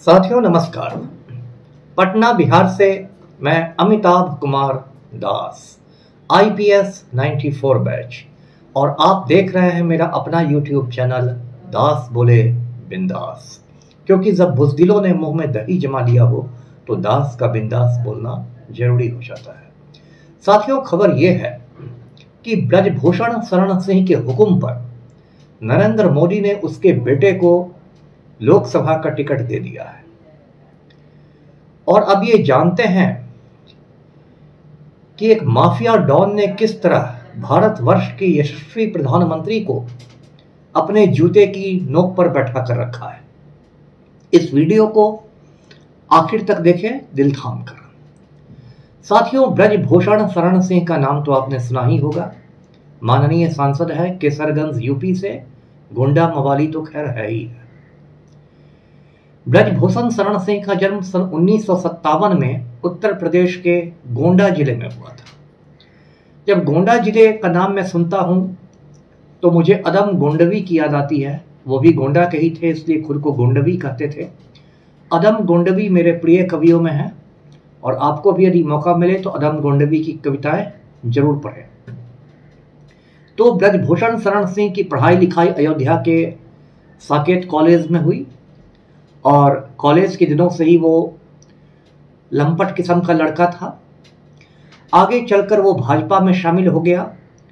साथियों नमस्कार। पटना बिहार से मैं अमिताभ कुमार दास, IPS 94 बैच, और आप देख रहे हैं मेरा अपना YouTube चैनल दास बोले बिंदास। क्योंकि जब बुज़दिलों ने मुंह में दही जमा लिया हो तो दास का बिंदास बोलना जरूरी हो जाता है। साथियों, खबर यह है कि ब्रजभूषण शरण सिंह के हुक्म पर नरेंद्र मोदी ने उसके बेटे को लोकसभा का टिकट दे दिया है। और अब ये जानते हैं कि एक माफिया डॉन ने किस तरह भारतवर्ष के यशस्वी प्रधानमंत्री को अपने जूते की नोक पर बैठा कर रखा है। इस वीडियो को आखिर तक देखें दिल थाम कर। साथियों, ब्रजभूषण शरण सिंह का नाम तो आपने सुना ही होगा। माननीय सांसद है केसरगंज यूपी से। गुंडा मवाली तो खैर है ही है। ब्रजभूषण शरण सिंह का जन्म सन 1957 में उत्तर प्रदेश के गोंडा जिले में हुआ था। जब गोंडा जिले का नाम मैं सुनता हूं तो मुझे अदम गोंडवी की याद आती है। वो भी गोंडा के ही थे, इसलिए खुद को गोंडवी कहते थे। अदम गोंडवी मेरे प्रिय कवियों में है और आपको भी यदि मौका मिले तो अदम गोंडवी की कविताएं जरूर पढ़ें। तो ब्रजभूषण शरण सिंह की पढ़ाई लिखाई अयोध्या के साकेत कॉलेज में हुई और कॉलेज के दिनों से ही वो लंपट किस्म का लड़का था। आगे चलकर वो भाजपा में शामिल हो गया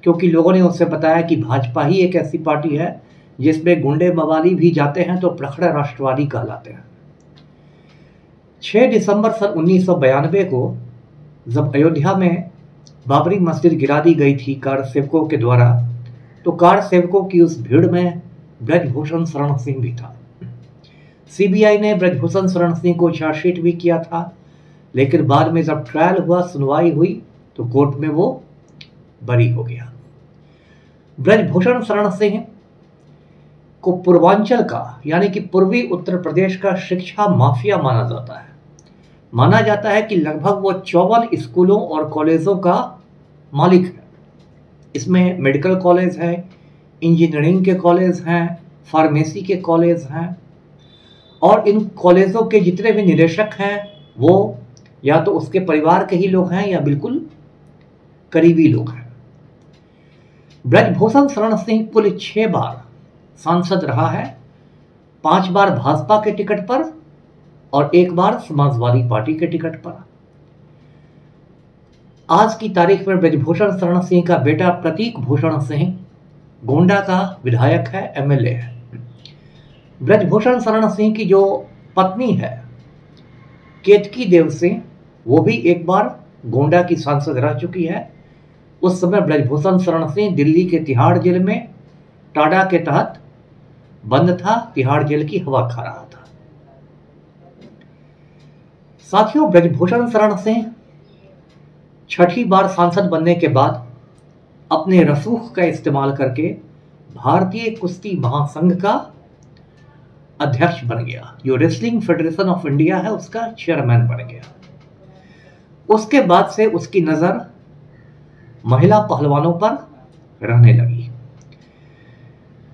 क्योंकि लोगों ने उससे बताया कि भाजपा ही एक ऐसी पार्टी है जिसमें गुंडे मवाली भी जाते हैं तो प्रखर राष्ट्रवादी कहलाते हैं। 6 दिसंबर सन 1992 को जब अयोध्या में बाबरी मस्जिद गिरा दी गई थी कार सेवकों के द्वारा, तो कार सेवकों की उस भीड़ में ब्रजभूषण शरण सिंह भी था। सीबीआई ने ब्रजभूषण शरण सिंह को चार्जशीट भी किया था, लेकिन बाद में जब ट्रायल हुआ, सुनवाई हुई, तो कोर्ट में वो बरी हो गया। ब्रजभूषण शरण सिंह को पूर्वांचल का यानी कि पूर्वी उत्तर प्रदेश का शिक्षा माफिया माना जाता है। माना जाता है कि लगभग वो 54 स्कूलों और कॉलेजों का मालिक है। इसमें मेडिकल कॉलेज है, इंजीनियरिंग के कॉलेज हैं, फार्मेसी के कॉलेज हैं, और इन कॉलेजों के जितने भी निदेशक हैं वो या तो उसके परिवार के ही लोग हैं या बिल्कुल करीबी लोग हैं। ब्रजभूषण शरण सिंह कुल 6 बार सांसद रहा है, 5 बार भाजपा के टिकट पर और 1 बार समाजवादी पार्टी के टिकट पर। आज की तारीख में ब्रजभूषण शरण सिंह का बेटा प्रतीक भूषण सिंह गोंडा का विधायक है, MLA है। ब्रजभूषण शरण सिंह की जो पत्नी है केतकी देव सिंह, वो भी 1 बार गोंडा की सांसद रह चुकी है। उस समय ब्रजभूषण शरण सिंह दिल्ली के तिहाड़ जेल में टाडा के तहत बंद था, तिहाड़ जेल की हवा खा रहा था। साथियों, ब्रजभूषण शरण सिंह 6ठी बार सांसद बनने के बाद अपने रसूख का इस्तेमाल करके भारतीय कुश्ती महासंघ का अध्यक्ष बन गया। जो रेसलिंग फेडरेशन ऑफ इंडिया है उसका चेयरमैन बन गया। उसके बाद से उसकी नजर महिला पहलवानों पर रहने लगी।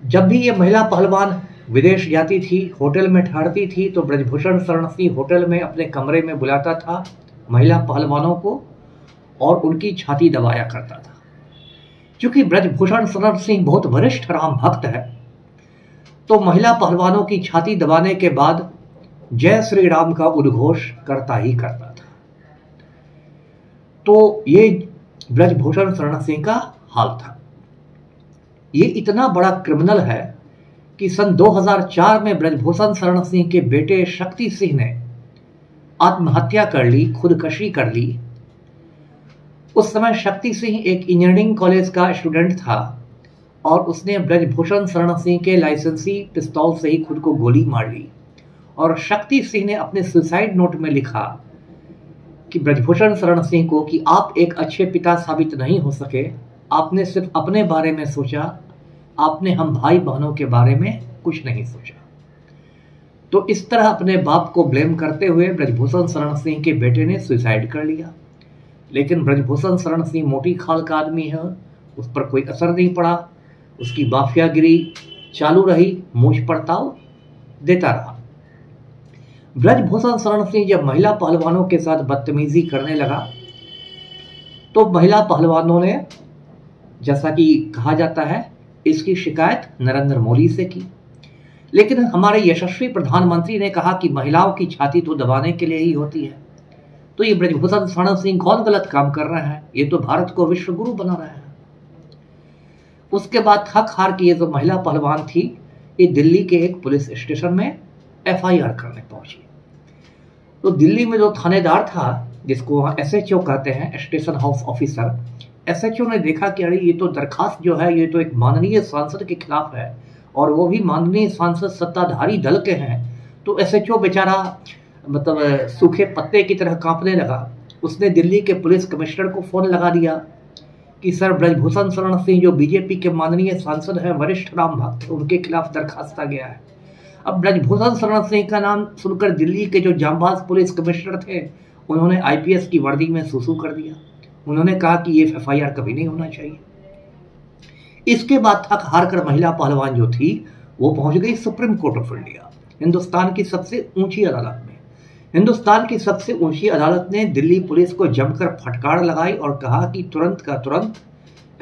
जब भी ये महिला पहलवान विदेश जाती थी, होटल में ठहरती थी, तो ब्रजभूषण शरण सिंह होटल में अपने कमरे में बुलाता था महिला पहलवानों को और उनकी छाती दबाया करता था। क्योंकि ब्रजभूषण शरण सिंह बहुत वरिष्ठ राम भक्त है, तो महिला पहलवानों की छाती दबाने के बाद जय श्री राम का उद्घोष करता ही करता था। तो ये ब्रजभूषण शरण सिंह का हाल था। ये इतना बड़ा क्रिमिनल है कि सन 2004 में ब्रजभूषण शरण सिंह के बेटे शक्ति सिंह ने आत्महत्या कर ली, खुदकशी कर ली। उस समय शक्ति सिंह एक इंजीनियरिंग कॉलेज का स्टूडेंट था और उसने ब्रजभूषण शरण सिंह के लाइसेंसी पिस्तौल से ही खुद को गोली मार ली। और शक्ति सिंह ने अपने सुसाइड नोट में लिखा कि ब्रजभूषण शरण सिंह को कि आप एक अच्छे पिता साबित नहीं हो सके, आपने सिर्फ अपने बारे में सोचा, आपने हम भाई बहनों के बारे में कुछ नहीं सोचा। तो इस तरह अपने बाप को ब्लेम करते हुए ब्रजभूषण शरण सिंह के बेटे ने सुसाइड कर लिया। लेकिन ब्रजभूषण शरण सिंह मोटी खाल का आदमी है, उस पर कोई असर नहीं पड़ा। उसकी माफियागिरी चालू रही, मूछ पड़ताव देता रहा। ब्रजभूषण शरण सिंह जब महिला पहलवानों के साथ बदतमीजी करने लगा तो महिला पहलवानों ने, जैसा कि कहा जाता है, इसकी शिकायत नरेंद्र मोदी से की। लेकिन हमारे यशस्वी प्रधानमंत्री ने कहा कि महिलाओं की छाती तो दबाने के लिए ही होती है। तो ये ब्रजभूषण शरण सिंह कौन गलत काम कर रहे हैं? ये तो भारत को विश्व गुरु बना रहे हैं। उसके बाद थक हार की ये जो महिला पहलवान थी, ये दिल्ली के एक पुलिस स्टेशन में FIR करने पहुंची। तो दिल्ली में जो थानेदार था, जिसको वहाँ SHO कहते हैं, स्टेशन हाउस ऑफिसर, SHO ने देखा कि अरे ये तो दरखास्त जो है ये तो एक माननीय सांसद के खिलाफ है और वो भी माननीय सांसद सत्ताधारी दल के हैं। तो SHO बेचारा मतलब सूखे पत्ते की तरह कांपने लगा। उसने दिल्ली के पुलिस कमिश्नर को फोन लगा दिया कि सर, ब्रजभूषण शरण सिंह जो बीजेपी के माननीय सांसद हैं, वरिष्ठ राम भक्त, उनके खिलाफ दरखास्त आ गया है। अब ब्रजभूषण शरण सिंह का नाम सुनकर दिल्ली के जो जांबाज पुलिस कमिश्नर थे, उन्होंने IPS की वर्दी में सुसु कर दिया। उन्होंने कहा कि ये FIR कभी नहीं होना चाहिए। इसके बाद थक हार कर महिला पहलवान जो थी वो पहुंच गई supreme court of India, Hindustan की सबसे ऊंची अदालत में। हिंदुस्तान की सबसे ऊंची अदालत ने दिल्ली पुलिस को जमकर फटकार लगाई और कहा कि तुरंत का तुरंत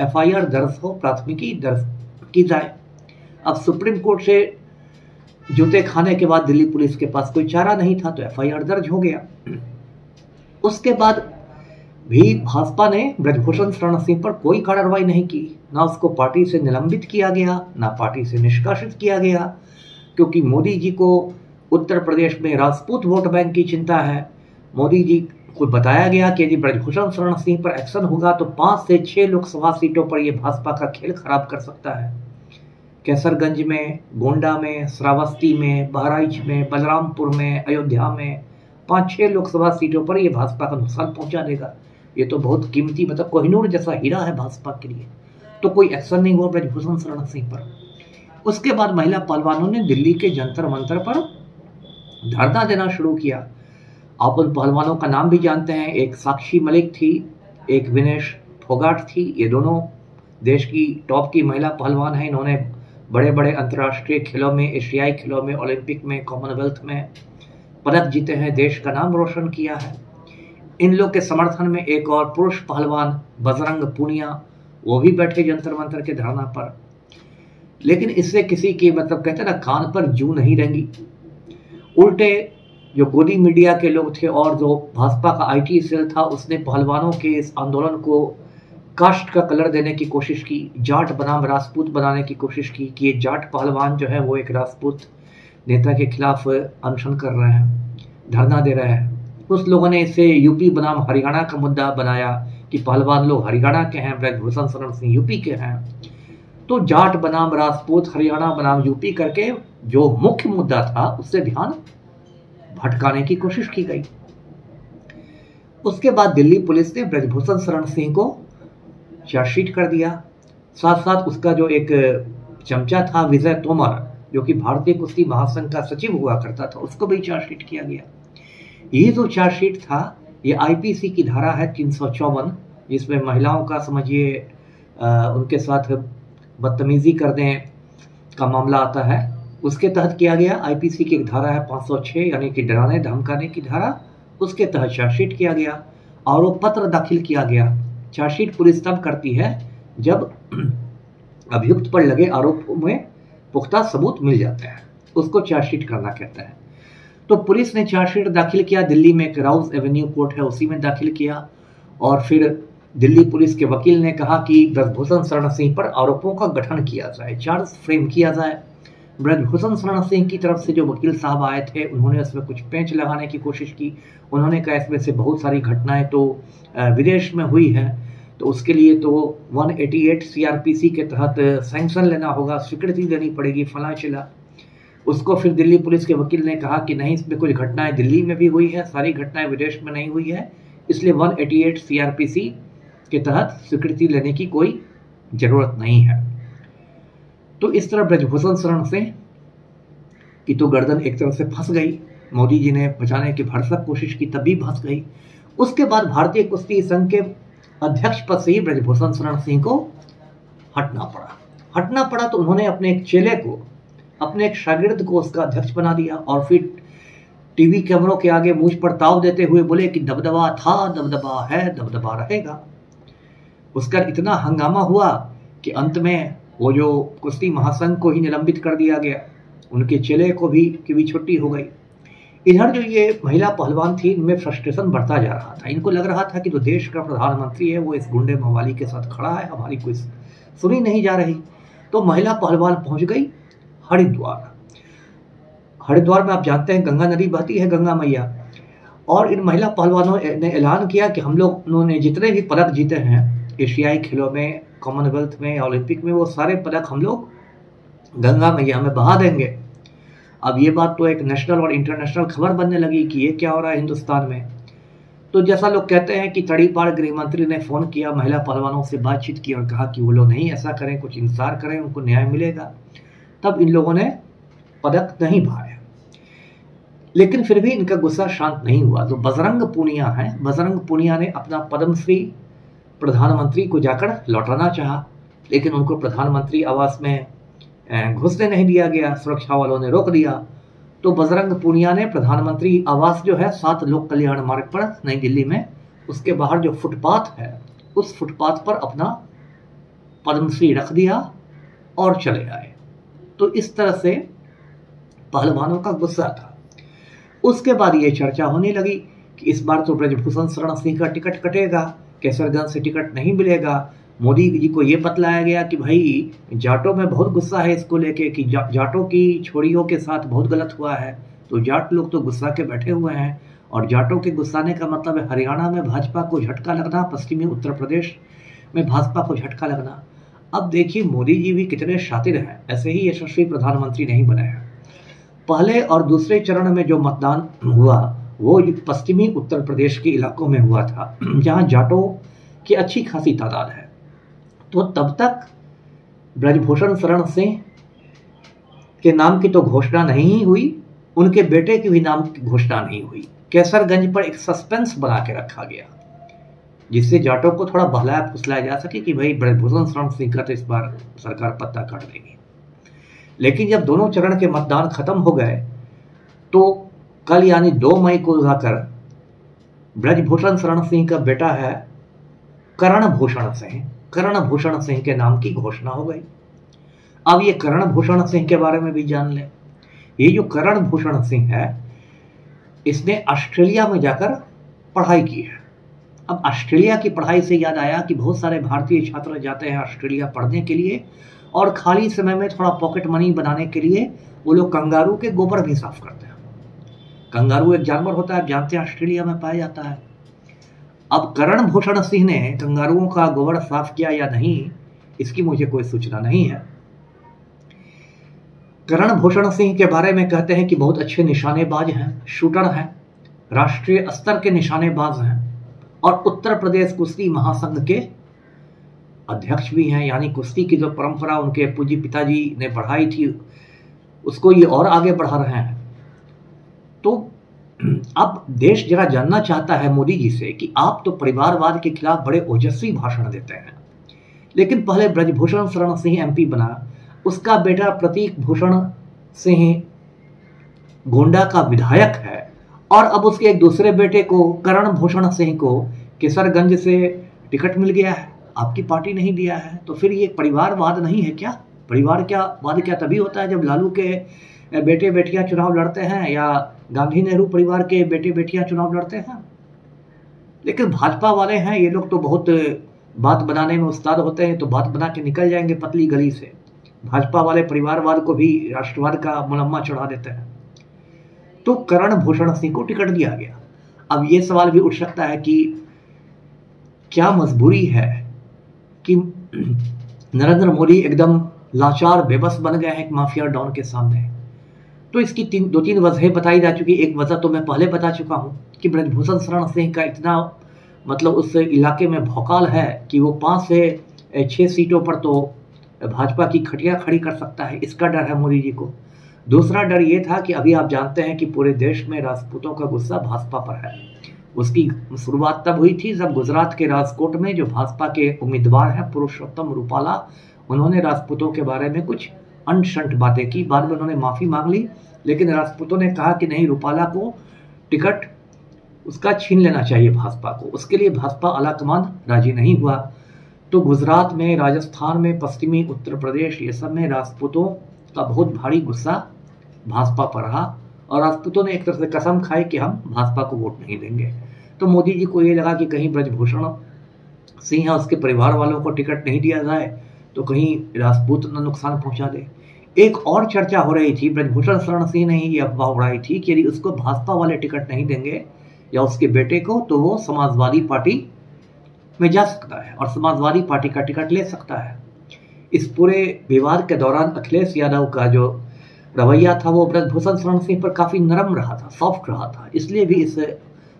FIR दर्ज हो, प्राथमिकी दर्ज की जाए। अब सुप्रीम कोर्ट से जूते खाने के बाद दिल्ली पुलिस के पास कोई चारा नहीं था, तो FIR दर्ज हो गया। उसके बाद भी भाजपा ने ब्रजभूषण शरण सिंह पर कोई कार्रवाई नहीं की। ना उसको पार्टी से निलंबित किया गया, ना पार्टी से निष्कासित किया गया, क्योंकि मोदी जी को उत्तर प्रदेश में राजपूत वोट बैंक की चिंता है। मोदी जी को बताया गया कि यदि ब्रजभूषण शरण सिंह पर एक्शन होगा तो 5 से 6 लोकसभा सीटों पर यह भाजपा का खेल खराब कर सकता है। कैसरगंज में, गोंडा में, श्रावस्ती में, बहराइच में, बलरामपुर में, अयोध्या में 5-6 लोकसभा सीटों पर यह भाजपा का नुकसान पहुंचा देगा। ये तो बहुत कीमती, मतलब कोहिनूर जैसा हीरा है भाजपा के लिए। तो कोई एक्शन नहीं हुआ ब्रजभूषण शरण सिंह पर। उसके बाद महिला पहलवानों ने दिल्ली के जंतर मंतर पर धरना देना शुरू किया। आप उन पहलवानों का नाम भी जानते हैं। एक साक्षी मलिक थी, एक विनेश फोगाट थी। ये दोनों देश की टॉप की महिला पहलवान हैं। इन्होंने बड़े बड़े अंतर्राष्ट्रीय खेलों में, एशियाई खेलों में, ओलंपिक में, कॉमनवेल्थ में पदक जीते हैं, देश का नाम रोशन किया है। इन लोग के समर्थन में एक और पुरुष पहलवान बजरंग पूनिया, वो भी बैठे जंतर मंतर के धरना पर। लेकिन इससे किसी की, मतलब कहते हैं ना, कान पर जू नहीं रेंगी। उल्टे जो गोदी मीडिया के लोग थे और जो भाजपा का IT सेल था, उसने पहलवानों के इस आंदोलन को कास्ट का कलर देने की कोशिश की, जाट बनाम राजपूत बनाने की कोशिश की कि ये जाट पहलवान जो है वो एक राजपूत नेता के खिलाफ अनशन कर रहे हैं, धरना दे रहे हैं। कुछ लोगों ने इसे यूपी बनाम हरियाणा का मुद्दा बनाया कि पहलवान लोग हरियाणा के हैं, ब्रजभूषण शरण सिंह यूपी के हैं। तो जाट बनाम राजपूत, हरियाणा बनाम यूपी करके जो मुख्य मुद्दा था उससे ध्यान भटकाने की कोशिश की गई। उसके बाद दिल्ली पुलिस ने ब्रजभूषण शरण सिंह को चार्जशीट कर दिया। साथ साथ उसका जो एक चमचा था विजय तोमर, जो कि भारतीय कुश्ती महासंघ का सचिव हुआ करता था, उसको भी चार्जशीट किया गया। ये जो चार्जशीट था ये IPC की धारा है 354, जिसमें महिलाओं का, समझिए, उनके साथ बदतमीजी करने का मामला आता है, उसके तहत किया गया। IPC की एक धारा है 506, यानी कि डराने धमकाने की धारा, उसके तहत चार्जशीट किया गया, आरोप पत्र दाखिल किया गया। चार्जशीट पुलिस तब करती है जब अभियुक्त पर लगे आरोपों में पुख्ता सबूत मिल जाते हैं, उसको चार्जशीट करना कहता है। तो पुलिस ने चार्जशीट दाखिल किया। दिल्ली में एक राउज एवेन्यू कोर्ट है, उसी में दाखिल किया। और फिर दिल्ली पुलिस के वकील ने कहा कि ब्रजभूषण शरण सिंह पर आरोपों का गठन किया जाए, चार्ज फ्रेम किया जाए। ब्रजभूषण शरण सिंह की तरफ से जो वकील साहब आए थे, उन्होंने उसमें कुछ पेंच लगाने की कोशिश की। उन्होंने कहा इसमें से बहुत सारी घटनाएं तो विदेश में हुई हैं, तो उसके लिए तो 188 CRPC के तहत सैंक्शन लेना होगा, स्वीकृति देनी पड़ेगी, फला चिला। उसको फिर दिल्ली पुलिस के वकील ने कहा कि नहीं, इसमें कुछ घटनाएं दिल्ली में भी हुई है, सारी घटनाएं विदेश में नहीं हुई है, इसलिए 188 CRPC के तहत स्वीकृति लेने की कोई जरूरत नहीं है। तो इस तरह ब्रजभूषण शरण सिंह की तो गर्दन एक तरह से फंस गई। मोदी जी ने बचाने की भरसक कोशिश की, तब भी फंस गई। उसके बाद भारतीय कुश्ती संघ के अध्यक्ष पद से ही ब्रजभूषण शरण सिंह को हटना पड़ा। तो उन्होंने अपने एक चेले को, अपने एक शागिर्द को उसका अध्यक्ष बना दिया और फिर टीवी कैमरों के आगे मुझ पर ताव देते हुए बोले कि दबदबा था, दबदबा है, दबदबा रहेगा। उसका इतना हंगामा हुआ कि अंत में वो जो कुश्ती महासंघ को ही निलंबित कर दिया गया, उनके चेले को भी की भी छुट्टी हो गई। इधर जो ये महिला पहलवान थी, इनमें फ्रस्ट्रेशन बढ़ता जा रहा था। इनको लग रहा था कि जो देश का प्रधानमंत्री है वो इस गुंडे मवाली के साथ खड़ा है, हमारी कोई सुनी नहीं जा रही। तो महिला पहलवान पहुंच गई हरिद्वार। हरिद्वार में आप जानते हैं गंगा नदी बहती है, गंगा मैया। और इन महिला पहलवानों ने ऐलान किया कि हम लोगों ने जितने भी पदक जीते हैं एशियाई खेलों में, कॉमनवेल्थ में, ओलंपिक में, वो सारे पदक हम लोग गंगा मैया में बहा देंगे। अब ये बात तो एक नेशनल और इंटरनेशनल खबर बनने लगी कि ये क्या हो रहा है हिंदुस्तान में। तो जैसा लोग कहते हैं कि तड़ीपार गृह मंत्री ने फ़ोन किया, महिला पहलवानों से बातचीत की और कहा कि वो लोग नहीं ऐसा करें, कुछ इंतजार करें, उनको न्याय मिलेगा। तब इन लोगों ने पदक नहीं भाया। लेकिन फिर भी इनका गुस्सा शांत नहीं हुआ। तो बजरंग पूनिया है, बजरंग पूनिया ने अपना पद्मश्री प्रधानमंत्री को जाकर लौटाना चाहा, लेकिन उनको प्रधानमंत्री आवास में घुसने नहीं दिया गया, सुरक्षा वालों ने रोक दिया। तो बजरंग पूनिया ने प्रधानमंत्री आवास जो है 7 लोक कल्याण मार्ग पर नई दिल्ली में, उसके बाहर जो फुटपाथ है उस फुटपाथ पर अपना पद्मश्री रख दिया और चले आए। तो इस तरह से पहलवानों का गुस्सा था। उसके बाद ये चर्चा होने लगी कि इस बार तो ब्रजभूषण शरण सिंह का टिकट कटेगा, कैसरगंज से टिकट नहीं मिलेगा। मोदी जी को ये बतलाया गया कि भाई जाटों में बहुत गुस्सा है इसको लेके कि जाटों की छोरियों के साथ बहुत गलत हुआ है। तो जाट लोग तो गुस्सा के बैठे हुए हैं, और जाटों के गुस्साने का मतलब है हरियाणा में भाजपा को झटका लगना, पश्चिमी उत्तर प्रदेश में भाजपा को झटका लगना। अब देखिए मोदी जी भी कितने शातिर हैं, ऐसे ही यशस्वी प्रधानमंत्री नहीं बने हैं। पहले और दूसरे चरण में जो मतदान हुआ वो पश्चिमी उत्तर प्रदेश के इलाकों में हुआ था, जहां जाटों की अच्छी खासी तादाद है। तो तब तक ब्रजभूषण शरण सिंह के नाम की तो घोषणा नहीं हुई, उनके बेटे के भी नाम की घोषणा नहीं हुई। कैसरगंज पर एक सस्पेंस बना के रखा गया, जिससे जाटों को थोड़ा बहलाया फुसलाया जा सके कि भाई ब्रजभूषण शरण सिंह का तो इस बार सरकार पत्ता काट देगी। लेकिन जब दोनों चरण के मतदान खत्म हो गए तो कल यानी 2 मई को जाकर ब्रजभूषण शरण सिंह का बेटा है करणभूषण सिंह के नाम की घोषणा हो गई। अब ये करणभूषण सिंह के बारे में भी जान लें। ये जो करणभूषण सिंह है, इसने ऑस्ट्रेलिया में जाकर पढ़ाई की है। अब ऑस्ट्रेलिया की पढ़ाई से याद आया कि बहुत सारे भारतीय छात्र जाते हैं ऑस्ट्रेलिया पढ़ने के लिए, और खाली समय में थोड़ा पॉकेट मनी बनाने के लिए वो लोग कंगारू के गोबर भी साफ करते हैं। कंगारू एक जानवर होता है, जानते हैं, ऑस्ट्रेलिया में पाया जाता है। अब करणभूषण सिंह ने कंगारुओं का गोबर साफ किया या नहीं, इसकी मुझे कोई सूचना नहीं है। करणभूषण सिंह के बारे में कहते हैं कि बहुत अच्छे निशानेबाज हैं, शूटर हैं, राष्ट्रीय स्तर के निशानेबाज हैं, और उत्तर प्रदेश कुश्ती महासंघ के अध्यक्ष भी हैं। यानी कुश्ती की जो परंपरा उनके पूज्य पिताजी ने बढ़ाई थी, उसको ये और आगे बढ़ा रहे हैं। तो अब देश जरा जानना चाहता है मोदी जी से कि आप तो परिवारवाद के खिलाफ बड़े ओजस्वी भाषण देते हैं, लेकिन पहले ब्रजभूषण शरण सिंह एमपी बना, उसका बेटा प्रतीक भूषण सिंह गोंडा का विधायक है, और अब उसके एक दूसरे बेटे को करणभूषण सिंह को किशनगंज से टिकट मिल गया है, आपकी पार्टी नहीं दिया है। तो फिर ये परिवारवाद नहीं है क्या? परिवारवाद क्या तभी होता है जब लालू के बेटे बेटियां चुनाव लड़ते हैं या गांधी नेहरू परिवार के बेटे बेटियां चुनाव लड़ते हैं। लेकिन भाजपा वाले हैं ये लोग तो बहुत बात बनाने में उस्ताद होते हैं, तो बात बना के निकल जाएंगे पतली गली से। भाजपा वाले परिवारवाद को भी राष्ट्रवाद का मुलम्मा चढ़ा देते हैं। तो करणभूषण सिंह को टिकट दिया गया। अब ये सवाल भी उठ सकता है कि क्या मजबूरी है कि नरेंद्र मोदी एकदम लाचार बेबस बन गए हैं माफिया डॉन के सामने। तो इसकी 2-3 वजह बताई जा चुकी। एक वजह तो मैं पहले बता चुका हूं कि ब्रजभूषण शरण सिंह का इतना मतलब उस इलाके में भौकाल है कि वो 5 से 6 सीटों पर तो भाजपा की खटिया खड़ी कर सकता है, इसका डर है मोदी जी को। दूसरा डर ये था कि अभी आप जानते हैं कि पूरे देश में राजपूतों का गुस्सा भाजपा पर है। उसकी शुरुआत तब हुई थी जब गुजरात के राजकोट में जो भाजपा के उम्मीदवार हैं पुरुषोत्तम रूपाला, उन्होंने राजपूतों के बारे में कुछ अनशंट बातें की। बाद में उन्होंने माफ़ी मांग ली, लेकिन राजपूतों ने कहा कि नहीं, रूपाला को टिकट उसका छीन लेना चाहिए भाजपा को। उसके लिए भाजपा आलाकमान राजी नहीं हुआ। तो गुजरात में, राजस्थान में, पश्चिमी उत्तर प्रदेश, ये सब में राजपूतों का बहुत भारी गुस्सा भाजपा पर रहा और राजपूतों ने एक तरह से कसम खाई कि हम भाजपा को वोट नहीं देंगे। तो मोदी जी को ये लगा कि कहीं ब्रजभूषण सिंह और उसके परिवार वालों को टिकट नहीं दिया जाए तो कहीं राजपूत न नुकसान पहुंचा दे। एक और चर्चा हो रही थी, ब्रजभूषण शरण सिंह ने ये अफवाह उड़ाई थी कि यदि उसको भाजपा वाले टिकट नहीं देंगे या उसके बेटे को तो वो समाजवादी पार्टी में जा सकता है और समाजवादी पार्टी का टिकट ले सकता है। इस पूरे विवाद के दौरान अखिलेश यादव का जो रवैया था वो ब्रजभूषण शरण सिंह पर काफी नरम रहा था, सॉफ्ट रहा था, इसलिए भी इस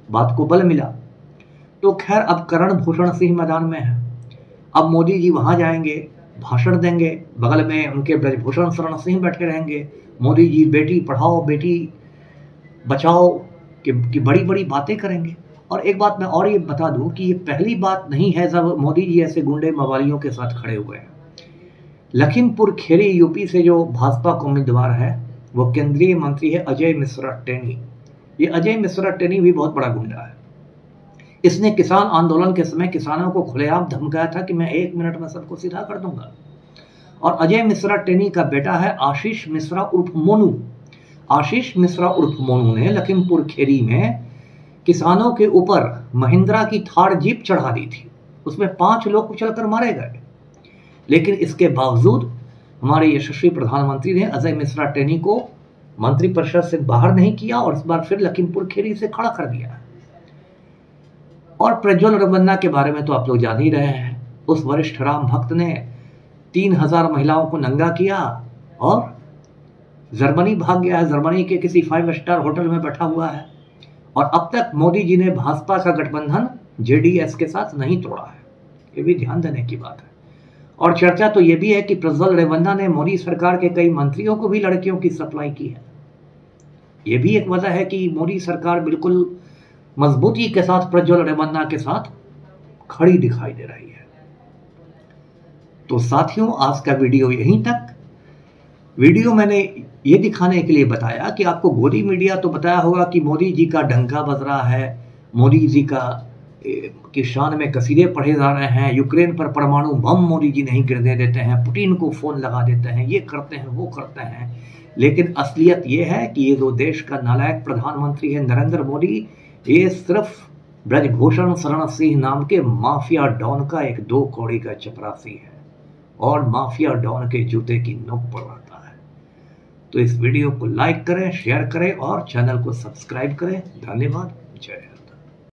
बात को बल मिला। तो खैर अब करण भूषण सिंह मैदान में है। अब मोदी जी वहां जाएंगे, भाषण देंगे, बगल में उनके ब्रजभूषण शरण सिंह बैठे रहेंगे। मोदी जी बेटी पढ़ाओ बेटी बचाओ की बड़ी बड़ी बातें करेंगे। और एक बात मैं और ये बता दूं कि ये पहली बात नहीं है जब मोदी जी ऐसे गुंडे मवालियों के साथ खड़े हुए हैं। लखीमपुर खेरी यूपी से जो भाजपा का उम्मीदवार है वो केंद्रीय मंत्री है अजय मिश्रा टेनी। ये अजय मिश्रा टेनी भी बहुत बड़ा गुंडा है। इसने किसान आंदोलन के समय किसानों को खुलेआम धमकाया था कि मैं 1 मिनट में सबको सीधा कर दूंगा। और अजय मिश्रा टेनी का बेटा है आशीष मिश्रा उर्फ मोनू। आशीष मिश्रा उर्फ मोनू ने लखीमपुर खेरी में किसानों के ऊपर महिंद्रा की थार जीप चढ़ा दी थी। उसमें 5 लोग कुचलकर मारे गए। लेकिन इसके बावजूद हमारे यशस्वी प्रधानमंत्री ने अजय मिश्रा टेनी को मंत्रिपरिषद से बाहर नहीं किया और इस बार फिर लखीमपुर खेरी से खड़ा कर दिया। और प्रज्वल रेवन्ना के बारे में तो आप लोग जान ही रहे हैं। उस वरिष्ठ राम भक्त ने 3000 महिलाओं को नंगा किया और जर्मनी भाग गया है। जर्मनी के किसी 5 स्टार होटल में बैठा हुआ है। और अब तक मोदी जी ने भाजपा का गठबंधन जेडीएस के साथ नहीं तोड़ा है। ये भी ध्यान देने की बात है। और चर्चा तो ये भी है कि प्रज्वल रेवन्ना ने मोदी सरकार के कई मंत्रियों को भी लड़कियों की सप्लाई की है। ये भी एक वजह है कि मोदी सरकार बिल्कुल मजबूती के साथ प्रज्वल रेवन्ना के साथ खड़ी दिखाई दे रही है। तो साथियों, आज का वीडियो यहीं तक। वीडियो मैंने ये दिखाने के लिए बताया कि आपको गोदी मीडिया तो बताया होगा कि मोदी जी का डंका बज रहा है, मोदी जी की शान में कसीदे पढ़े जा रहे हैं, यूक्रेन पर परमाणु बम मोदी जी नहीं गिरने देते हैं, पुतिन को फोन लगा देते हैं, ये करते हैं वो करते हैं। लेकिन असलियत ये है कि ये जो देश का नालायक प्रधानमंत्री है नरेंद्र मोदी, ये सिर्फ ब्रजभूषण शरण सिंह नाम के माफिया डॉन का एक 2 कौड़ी का चपरासी है और माफिया डॉन के जूते की नोक पर रहता है। तो इस वीडियो को लाइक करें, शेयर करें और चैनल को सब्सक्राइब करें। धन्यवाद। जय हिंद।